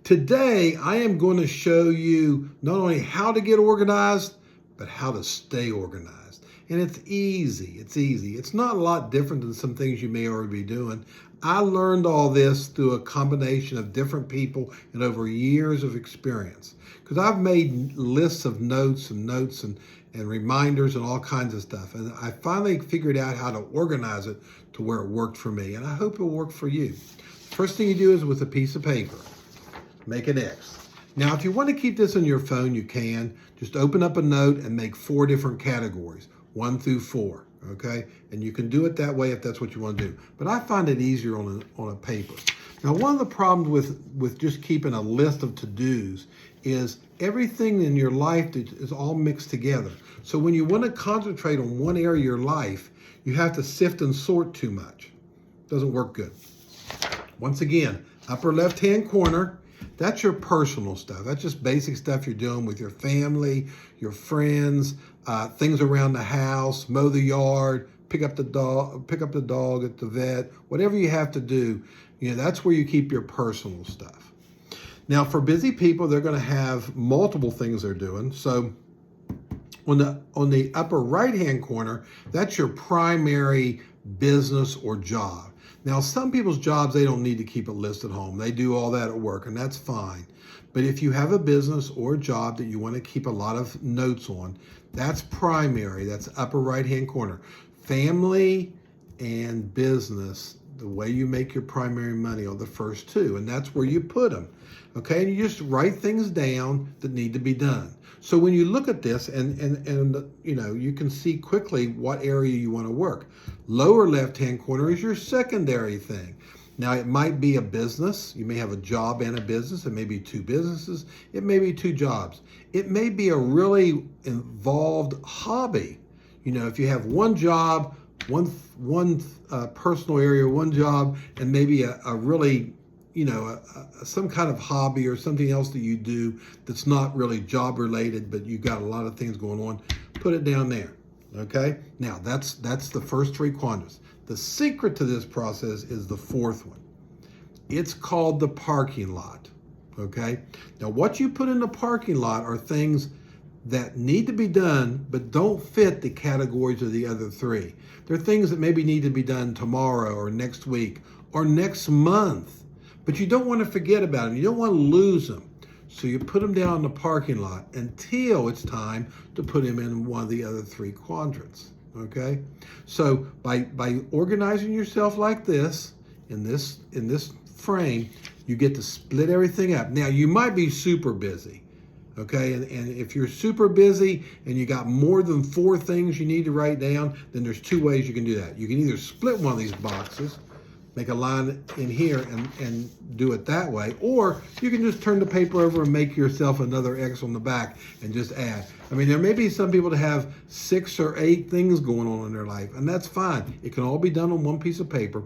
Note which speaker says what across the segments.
Speaker 1: Today, I am going to show you not only how to get organized, but how to stay organized. And it's easy. It's easy. It's not a lot different than some things you may already be doing. I learned all this through a combination of different people and over years of experience. Because I've made lists of notes and reminders and all kinds of stuff. And I finally figured out how to organize it to where it worked for me. And I hope it'll work for you. First thing you do is with a piece of paper, make an X. Now, if you want to keep this on your phone, you can. Just open up a note and make 4 different categories, 1 through 4, okay? And you can do it that way if that's what you want to do. But I find it easier on a paper. Now, one of the problems with just keeping a list of to-dos is everything in your life is all mixed together. So when you want to concentrate on one area of your life, you have to sift and sort too much. Doesn't work good. Once again, upper left-hand corner, that's your personal stuff. That's just basic stuff you're doing with your family, your friends, things around the house, mow the yard, pick up the dog at the vet, whatever you have to do. That's where you keep your personal stuff. Now, for busy people, they're going to have multiple things they're doing. So on the upper right-hand corner, that's your primary business or job. Now, some people's jobs, they don't need to keep a list at home. They do all that at work, and that's fine. But if you have a business or a job that you want to keep a lot of notes on, that's primary. That's upper right-hand corner. Family and business, the way you make your primary money are the first 2, and that's where you put them. Okay, and you just write things down that need to be done. So when you look at this and you can see quickly what area you want to work. Lower left-hand corner is your secondary thing. Now, it might be a business. You may have a job and a business. It may be 2 businesses. It may be 2 jobs. It may be a really involved hobby. If you have one job, one personal area, one job, and maybe a really some kind of hobby or something else that you do that's not really job related, but you got a lot of things going on, put it down there. Okay? Now, that's the first 3 quadrants. The secret to this process is the 4th one. It's called the parking lot. Okay? Now, what you put in the parking lot are things that need to be done, but don't fit the categories of the other 3. They're things that maybe need to be done tomorrow or next week or next month. But you don't want to forget about them. You don't want to lose them. So you put them down in the parking lot until it's time to put them in one of the other 3 quadrants. Okay? So by organizing yourself like this, in this frame, you get to split everything up. Now, you might be super busy. Okay, and if you're super busy and you got more than 4 things you need to write down, then there's 2 ways you can do that. You can either split one of these boxes, make a line in here and do it that way, or you can just turn the paper over and make yourself another X on the back and just add. I mean, there may be some people that have 6 or 8 things going on in their life, and that's fine. It can all be done on one piece of paper.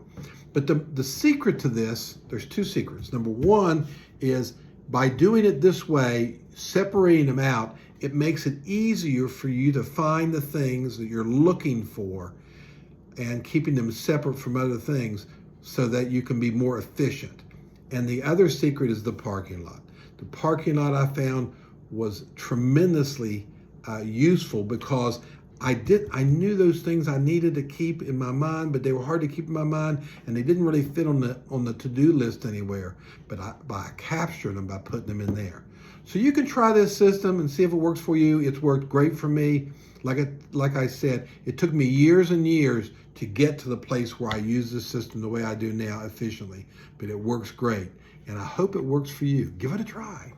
Speaker 1: But the secret to this, there's 2 secrets. Number 1 is by doing it this way, separating them out, it makes it easier for you to find the things that you're looking for and keeping them separate from other things so that you can be more efficient. And the other secret is the parking lot. The parking lot I found was tremendously useful because I knew those things I needed to keep in my mind, but they were hard to keep in my mind, and they didn't really fit on the to-do list anywhere. But I captured them by putting them in there. So you can try this system and see if it works for you. It's worked great for me. Like I said, it took me years and years to get to the place where I use this system the way I do now efficiently, but it works great. And I hope it works for you. Give it a try.